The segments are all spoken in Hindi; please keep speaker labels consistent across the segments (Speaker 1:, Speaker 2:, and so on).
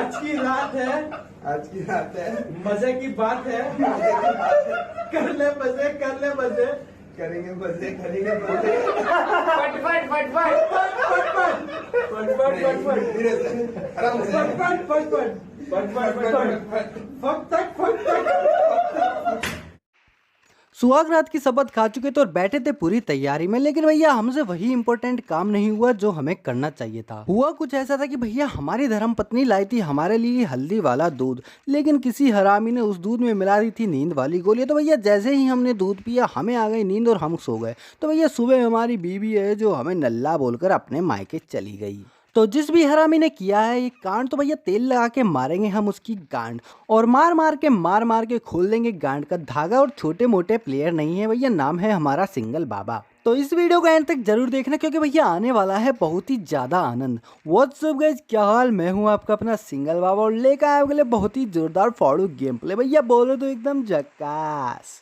Speaker 1: आज की रात है मजे की बात है। कर ले मजे
Speaker 2: करेंगे मजे
Speaker 1: फट फट फट फट फट फट फट फट फट फट
Speaker 2: धीरे से आराम से
Speaker 1: फट फट फट फट फट फट फट फट।
Speaker 3: सुहाग रात की शपथ खा चुके थे और बैठे थे पूरी तैयारी में, लेकिन भैया हमसे वही इंपॉर्टेंट काम नहीं हुआ जो हमें करना चाहिए था। हुआ कुछ ऐसा था कि भैया हमारी धर्म पत्नी लाई थी हमारे लिए हल्दी वाला दूध, लेकिन किसी हरामी ने उस दूध में मिला दी थी नींद वाली गोली। तो भैया जैसे ही हमने दूध पिया हमें आ गई नींद और हम सो गए। तो भैया सुबह हमारी बीवी है जो हमें नल्ला बोलकर अपने मायके चली गई। तो जिस भी हरामी ने किया है ये कांड, तो भैया तेल लगा के मारेंगे हम उसकी गांड, और मार मार के खोल देंगे गांड का धागा। और छोटे मोटे प्लेयर नहीं है भैया, नाम है हमारा सिंगल बाबा। तो इस वीडियो को एंड तक जरूर देखना क्योंकि भैया आने वाला है बहुत ही ज्यादा आनंद। व्हाट्सअप गाइस, क्या हाल? मैं हूं आपका अपना सिंगल बाबा और लेकर आए अगले बहुत ही जोरदार फॉड़ू गेम प्ले। भैया बोलो तो एकदम झक्कास।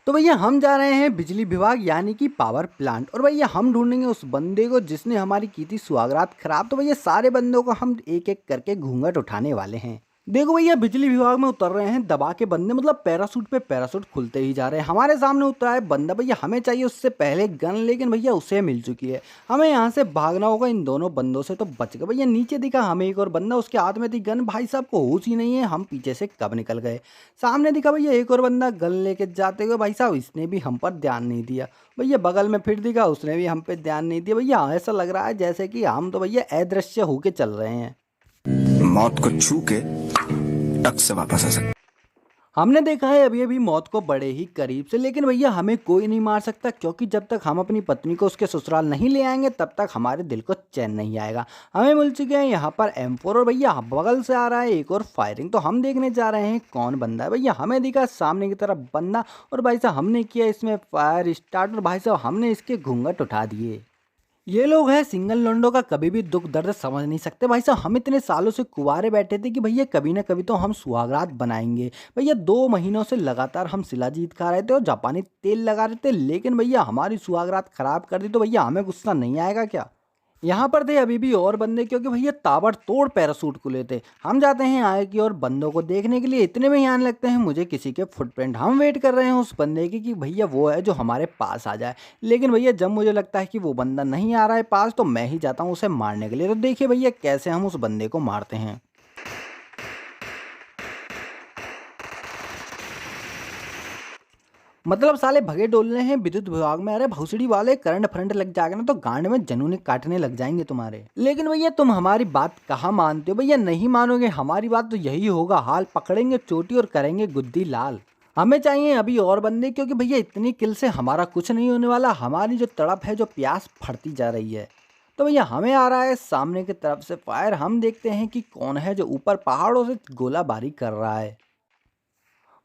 Speaker 3: तो भैया हम जा रहे हैं बिजली विभाग यानी कि पावर प्लांट, और भैया हम ढूंढेंगे उस बंदे को जिसने हमारी की थी सुहागरात खराब। तो भैया सारे बंदों को हम एक एक करके घूंघट उठाने वाले हैं। देखो भैया बिजली विभाग में उतर रहे हैं दबा के बंदे, मतलब पैरासूट पे पैरासूट खुलते ही जा रहे हैं। हमारे सामने उतरा है बंदा, भैया हमें चाहिए उससे पहले गन, लेकिन भैया उसे मिल चुकी है। हमें यहाँ से भागना होगा इन दोनों बंदों से तो बच गए। भैया नीचे दिखा हमें एक और बंदा, उसके हाथ में थी गन। भाई साहब को होश ही नहीं है हम पीछे से कब निकल गए। सामने दिखा भैया एक और बंदा गन लेके जाते हुए, भाई साहब इसने भी हम पर ध्यान नहीं दिया। भैया बगल में फिर दिखा, उसने भी हम पे ध्यान नहीं दिया। भैया ऐसा लग रहा है जैसे कि हम तो भैया अदृश्य होके चल रहे हैं,
Speaker 4: मौत को छू के टक से वापस आ सकते।
Speaker 3: हमने देखा है अभी अभी मौत को बड़े ही करीब से, लेकिन भैया हमें कोई नहीं मार सकता क्योंकि जब तक हम अपनी पत्नी को उसके ससुराल नहीं ले आएंगे तब तक हमारे दिल को चैन नहीं आएगा। हमें मिल चुके हैं यहाँ पर M4 और भैया बगल से आ रहा है एक और फायरिंग। तो हम देखने जा रहे हैं कौन बंदा है। भैया हमें दिखा सामने की तरफ बंदा, और भाई साहब हमने किया इसमें फायर स्टार्ट, और भाई साहब हमने इसके घूंघट उठा दिए। ये लोग हैं सिंगल लोंडो का कभी भी दुख दर्द समझ नहीं सकते। भाई साहब हम इतने सालों से कुंवारे बैठे थे कि भैया कभी ना कभी तो हम सुहागरात बनाएंगे। भैया 2 महीनों से लगातार हम शिलाजीत खा रहे थे और जापानी तेल लगा रहे थे, लेकिन भैया हमारी सुहागरात खराब कर दी। तो भैया हमें गुस्सा नहीं आएगा क्या? यहाँ पर थे अभी भी और बंदे क्योंकि भैया ताबड़तोड़ पैरासूट खुले थे। हम जाते हैं आगे की और बंदों को देखने के लिए, इतने में ही आने लगते हैं मुझे किसी के फुटप्रिंट। हम वेट कर रहे हैं उस बंदे की कि भैया वो है जो हमारे पास आ जाए, लेकिन भैया जब मुझे लगता है कि वो बंदा नहीं आ रहा है पास तो मैं ही जाता हूँ उसे मारने के लिए। तो देखिए भैया कैसे हम उस बंदे को मारते हैं। मतलब साले भगे डोलने हैं विद्युत विभाग में। अरे भौसड़ी वाले, करंट फरंट लग जाएगा ना तो गांड में जनूने काटने लग जाएंगे तुम्हारे। लेकिन भैया तुम हमारी बात कहाँ मानते हो? भैया नहीं मानोगे हमारी बात तो यही होगा हाल, पकड़ेंगे चोटी और करेंगे गुद्दी लाल। हमें चाहिए अभी और बंदे क्योंकि भैया इतनी किल से हमारा कुछ नहीं होने वाला। हमारी जो तड़प है, जो प्यास फटती जा रही है। तो भैया हमें आ रहा है सामने की तरफ से फायर। हम देखते हैं कि कौन है जो ऊपर पहाड़ों से गोलाबारी कर रहा है।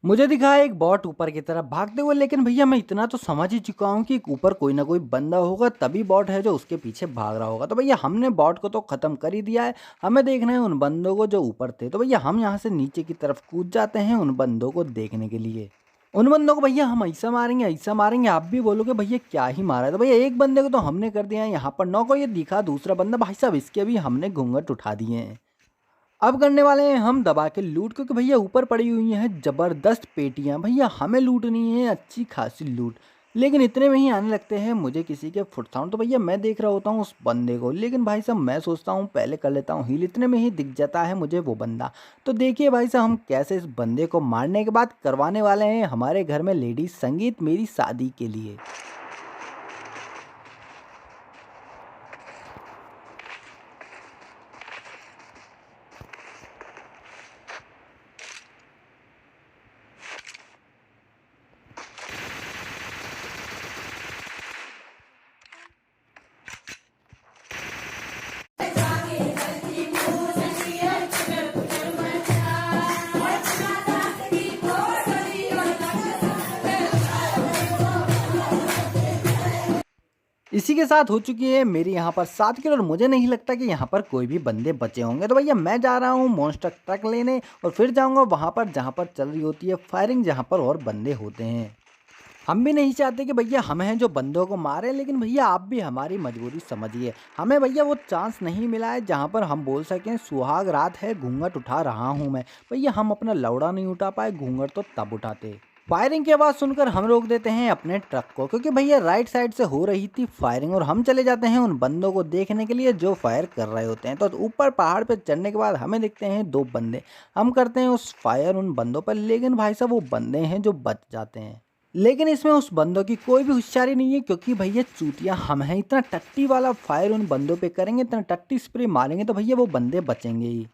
Speaker 3: मुझे दिखा है एक बॉट ऊपर की तरफ भागते हुए, लेकिन भैया मैं इतना तो समझ ही चुका हूँ कि ऊपर कोई ना कोई बंदा होगा तभी बॉट है जो उसके पीछे भाग रहा होगा। तो भैया हमने बॉट को तो खत्म कर ही दिया है, हमें देखना है उन बंदों को जो ऊपर थे। तो भैया हम यहाँ से नीचे की तरफ कूद जाते हैं उन बंदों को देखने के लिए। उन बंदों को भैया हम ऐसा मारेंगे आप भी बोलोगे भैया क्या ही मारा है। तो भैया एक बंदे को तो हमने कर दिया है यहाँ पर नॉक, ये दिखा दूसरा बंदा, भाई साहब इसके भी हमने घूंघट उठा दिए हैं। अब करने वाले हैं हम दबा के लूट, क्योंकि भैया ऊपर पड़ी हुई हैं जबरदस्त पेटियां। भैया हमें लूटनी है अच्छी खासी लूट, लेकिन इतने में ही आने लगते हैं मुझे किसी के फुट साउंड। तो भैया मैं देख रहा होता हूँ उस बंदे को, लेकिन भाई साहब मैं सोचता हूँ पहले कर लेता हूँ हील। इतने में ही दिख जाता है मुझे वो बंदा। तो देखिए भाई साहब हम कैसे इस बंदे को मारने के बाद करवाने वाले हैं हमारे घर में लेडीज संगीत मेरी शादी के लिए। इसी के साथ हो चुकी है मेरी यहाँ पर 7 किल, और मुझे नहीं लगता कि यहाँ पर कोई भी बंदे बचे होंगे। तो भैया मैं जा रहा हूँ मॉन्स्टर ट्रक लेने और फिर जाऊँगा वहाँ पर जहाँ पर चल रही होती है फायरिंग, जहाँ पर और बंदे होते हैं। हम भी नहीं चाहते कि भैया हम हैं जो बंदों को मारे, लेकिन भैया आप भी हमारी मजबूरी समझिए। हमें भैया वो चांस नहीं मिला है जहाँ पर हम बोल सकें सुहाग रात है घूंघट उठा रहा हूँ मैं। भैया हम अपना लौड़ा नहीं उठा पाए, घूंघट तो तब उठाते। फायरिंग की आवाज़ सुनकर हम रोक देते हैं अपने ट्रक को, क्योंकि भैया राइट साइड से हो रही थी फायरिंग और हम चले जाते हैं उन बंदों को देखने के लिए जो फायर कर रहे होते हैं। तो ऊपर पहाड़ पे चढ़ने के बाद हमें दिखते हैं 2 बंदे। हम करते हैं उस फायर उन बंदों पर, लेकिन भाई साहब वो बंदे हैं जो बच जाते हैं। लेकिन इसमें उस बंदों की कोई भी होशियारी नहीं है, क्योंकि भैया चूतिया हम हैं। इतना टट्टी वाला फायर उन बंदों पे करेंगे, इतना टट्टी स्प्रे मारेंगे तो भैया वो बंदे बचेंगे ही।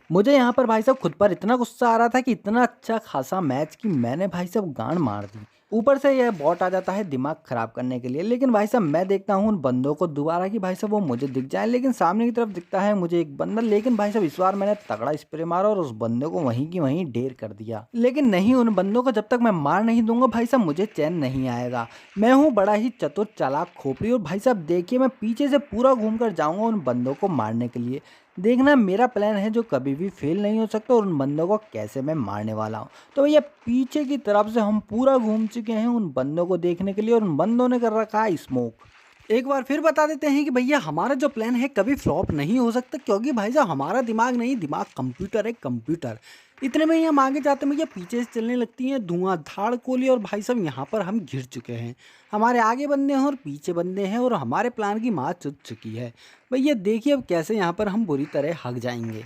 Speaker 3: मुझे यहाँ पर भाई साहब खुद पर इतना गुस्सा आ रहा था कि इतना अच्छा खासा मैच कि मैंने भाई साहब गांड मार दी। ऊपर से यह बॉट आ जाता है दिमाग खराब करने के लिए। लेकिन भाई साहब मैं देखता हूँ उन बंदों को दोबारा कि भाई साहब वो मुझे दिख जाए, लेकिन सामने की तरफ दिखता है मुझे एक बंदा। लेकिन भाई साहब इस बार मैंने तगड़ा स्प्रे मारा और उस बंदे को वहीं की वहीं ढेर कर दिया। लेकिन नहीं, उन बंदों को जब तक मैं मार नहीं दूंगा भाई साहब मुझे चैन नहीं आएगा। मैं हूँ बड़ा ही चतुर चालाक खोपड़ी, और भाई साहब देखिए मैं पीछे से पूरा घूम कर जाऊँगा उन बंदों को मारने के लिए। देखना मेरा प्लान है जो कभी भी फेल नहीं हो सकता, और उन बंदों को कैसे मैं मारने वाला हूँ। तो भैया पीछे की तरफ से हम पूरा घूम चुके हैं उन बंदों को देखने के लिए, और उन बंदों ने कर रखा है स्मोक। एक बार फिर बता देते हैं कि भैया हमारा जो प्लान है कभी फ्लॉप नहीं हो सकता, क्योंकि भाई साहब हमारा दिमाग नहीं, दिमाग कंप्यूटर है, कंप्यूटर। इतने में ही हम आगे जाते हैं भैया पीछे से चलने लगती हैं धुआंधार गोली, और भाई साहब यहाँ पर हम घिर चुके हैं। हमारे आगे बंदे हैं और पीछे बंदे हैं, और हमारे प्लान की मार चुक चुकी है। भैया देखिए अब कैसे यहाँ पर हम बुरी तरह हक जाएंगे।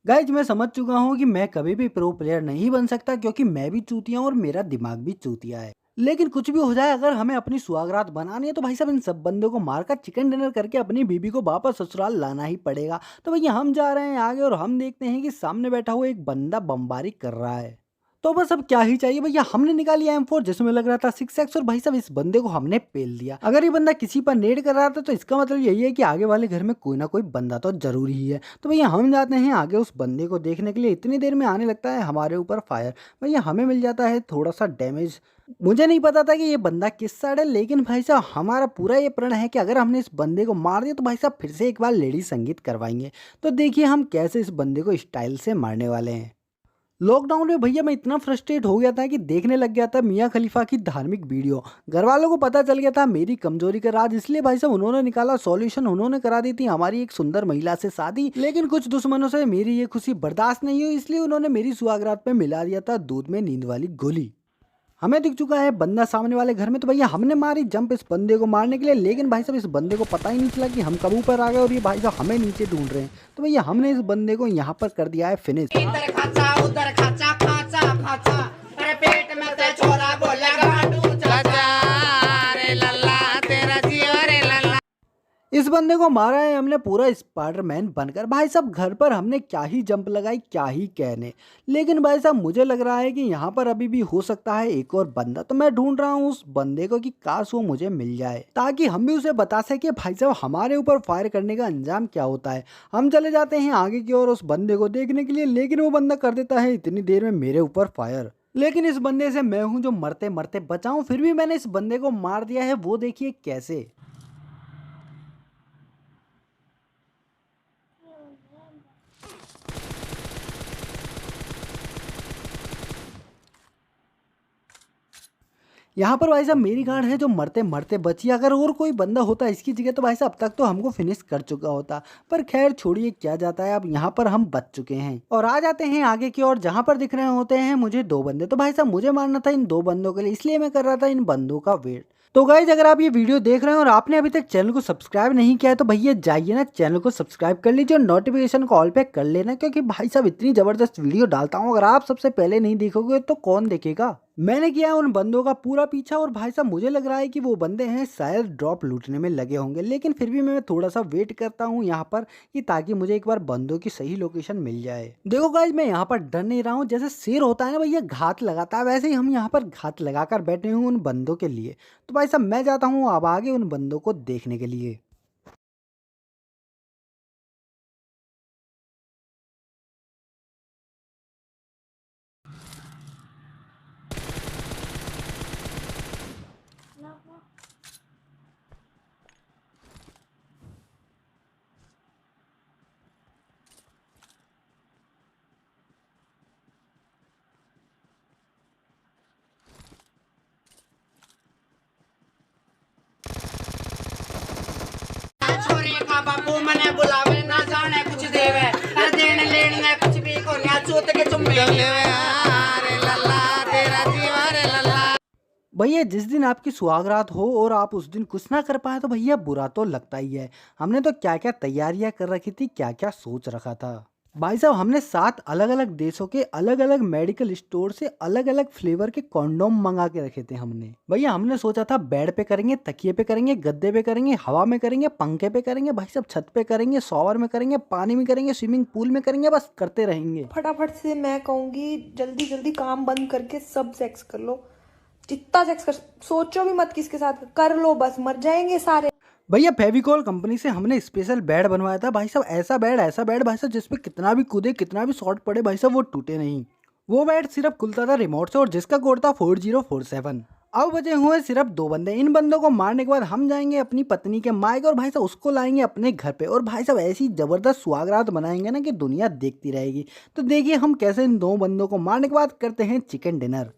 Speaker 3: गाइज मैं समझ चुका हूँ कि मैं कभी भी प्रो प्लेयर नहीं बन सकता, क्योंकि मैं भी चूतिया हूँ और मेरा दिमाग भी चूतिया है। लेकिन कुछ भी हो जाए, अगर हमें अपनी सुहागरात बनानी है तो भाई साहब इन सब बंदों को मारकर चिकन डिनर करके अपनी बीबी को वापस ससुराल लाना ही पड़ेगा। तो भैया हम जा रहे हैं आगे, और हम देखते हैं कि सामने बैठा हुआ एक बंदा बमबारी कर रहा है। तो बस अब क्या ही चाहिए भैया, हमने निकाली M4 जिसमें लग रहा था 6x, और भाई साहब इस बंदे को हमने पेल दिया। अगर ये बंदा किसी पर नेड कर रहा था तो इसका मतलब यही है कि आगे वाले घर में कोई ना कोई बंदा तो जरूरी ही है। तो भैया हम जाते हैं आगे उस बंदे को देखने के लिए। इतनी देर में आने लगता है हमारे ऊपर फायर। भैया हमें मिल जाता है थोड़ा सा डैमेज। मुझे नहीं पता था कि ये बंदा किस साइड है, लेकिन भाई साहब हमारा पूरा ये प्रण है कि अगर हमने इस बंदे को मार दिया तो भाई साहब फिर से एक बार लेडी संगीत करवाएंगे। तो देखिए हम कैसे इस बंदे को स्टाइल से मारने वाले हैं। लॉकडाउन में भैया मैं इतना फ्रस्ट्रेट हो गया था कि देखने लग गया था मियाँ खलीफा की धार्मिक वीडियो। घर वालों को पता चल गया था मेरी कमजोरी का राज, इसलिए भाई साहब उन्होंने निकाला सॉल्यूशन। उन्होंने करा दी थी हमारी एक सुंदर महिला से शादी। लेकिन कुछ दुश्मनों से मेरी ये खुशी बर्दाश्त नहीं हुई, इसलिए उन्होंने मेरी सुहागरात पे मिला दिया था दूध में नींद वाली गोली। हमें दिख चुका है बंदा सामने वाले घर में। तो भैया हमने मारी जंप इस बंदे को मारने के लिए, लेकिन भाई साहब इस बंदे को पता ही नहीं चला कि हम कब ऊपर आ गए और ये भाई साहब हमें नीचे ढूंढ रहे हैं। तो भैया हमने इस बंदे को यहाँ पर कर दिया है फिनिश।
Speaker 5: इधर खाचा उधर खाचा खाचा खाचा अरे पेट में ते छोरा बोलेगा गांडू चाचा रे लल्ला तेरा जियो रे लल्ला।
Speaker 3: इस बंदे को मारा है हमने पूरा स्पाइडरमैन बनकर। भाई साहब घर पर हमने क्या ही जंप लगाई, क्या ही कहने। लेकिन भाई साहब मुझे लग रहा है कि यहाँ पर अभी भी हो सकता है एक और बंदा। तो मैं ढूंढ रहा हूँ उस बंदे को कि काश वो मुझे मिल जाए, ताकि हम भी उसे बता सके भाई साहब हमारे ऊपर फायर करने का अंजाम क्या होता है। हम चले जाते हैं आगे की ओर उस बंदे को देखने के लिए, लेकिन वो बंदा कर देता है इतनी देर में मेरे ऊपर फायर। लेकिन इस बंदे से मैं हूँ जो मरते मरते बचाऊं, फिर भी मैंने इस बंदे को मार दिया है। वो देखिए कैसे। यहाँ पर भाई साहब मेरी गार्ड है जो मरते मरते बची। अगर और कोई बंदा होता इसकी जगह तो भाई साहब अब तक तो हमको फिनिश कर चुका होता। पर खैर छोड़िए, क्या जाता है। अब यहाँ पर हम बच चुके हैं और आ जाते हैं आगे की ओर, जहाँ पर दिख रहे होते हैं मुझे 2 बंदे। तो भाई साहब मुझे मारना था इन 2 बंदों के लिए, इसलिए मैं कर रहा था इन बंदों का वेट। तो गाइज अगर आप ये वीडियो देख रहे हैं और आपने अभी तक चैनल को सब्सक्राइब नहीं किया है तो भैया जाइए ना चैनल को सब्सक्राइब कर लीजिए और नोटिफिकेशन को ऑल पे कर लेना, क्योंकि भाई साहब इतनी जबरदस्त वीडियो डालता हूँ। अगर आप सबसे पहले नहीं देखोगे तो कौन देखेगा। मैंने किया उन बंदों का पूरा पीछा और भाई साहब मुझे लग रहा है कि वो बंदे हैं शायद ड्रॉप लूटने में लगे होंगे, लेकिन फिर भी मैं थोड़ा सा वेट करता हूँ यहाँ पर कि ताकि मुझे एक बार बंदों की सही लोकेशन मिल जाए। देखो गाइज मैं यहाँ पर डर नहीं रहा हूँ। जैसे शेर होता है ना भैया घात लगाता है, वैसे ही हम यहाँ पर घात लगाकर बैठे हुए उन बंदों के लिए। तो भाई साहब मैं जाता हूँ अब आगे उन बंदों को देखने के लिए।
Speaker 5: बापू मने बुलावे ना जाने कुछ देवे अरे देने लेने कुछ भी को ना चूत के चुम्बी लेवे अरे लल्ला तेरा जीवा रे लल्ला।
Speaker 3: भैया जिस दिन आपकी सुहागरात हो और आप उस दिन कुछ ना कर पाए तो भैया बुरा तो लगता ही है। हमने तो क्या क्या तैयारियां कर रखी थी, क्या क्या सोच रखा था भाई साहब। हमने 7 अलग अलग देशों के अलग अलग मेडिकल स्टोर से अलग अलग फ्लेवर के कॉन्डोम मंगा के रखे थे हमने। भैया हमने सोचा था बेड पे करेंगे, तकिए पे करेंगे, गद्दे पे करेंगे, हवा में करेंगे, पंखे पे करेंगे, भाई साहब छत पे करेंगे, शॉवर में करेंगे, पानी में करेंगे, स्विमिंग पूल में करेंगे, बस करते रहेंगे।
Speaker 6: फटाफट से मैं कहूंगी जल्दी जल्दी काम बंद करके सब सेक्स कर लो, जितना सेक्स कर, सोचो भी मत किसके साथ, कर लो बस, मर जाएंगे सारे।
Speaker 3: भैया फेविकॉल कंपनी से हमने स्पेशल बेड बनवाया था भाई साहब। ऐसा बेड भाई साहब जिसपे कितना भी कूदे, कितना भी शॉट पड़े भाई साहब वो टूटे नहीं। वो बेड सिर्फ खुलता था रिमोट से और जिसका कोड था 4047। अब बचे हुए सिर्फ 2 बंदे। इन बंदों को मारने के बाद हम जाएंगे अपनी पत्नी के मायके और भाई साहब उसको लाएंगे अपने घर पे और भाई साहब ऐसी जबरदस्त सुहागरात बनाएंगे ना कि दुनिया देखती रहेगी। तो देखिए हम कैसे इन 2 बंदों को मारने के बाद करते हैं चिकन डिनर।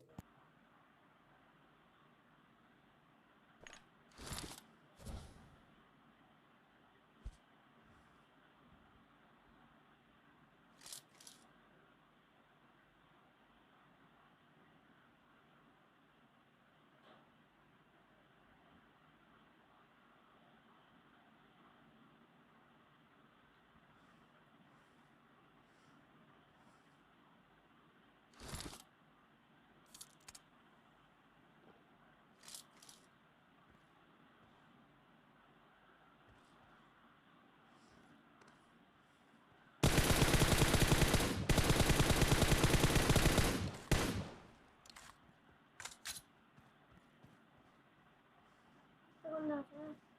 Speaker 7: Second half.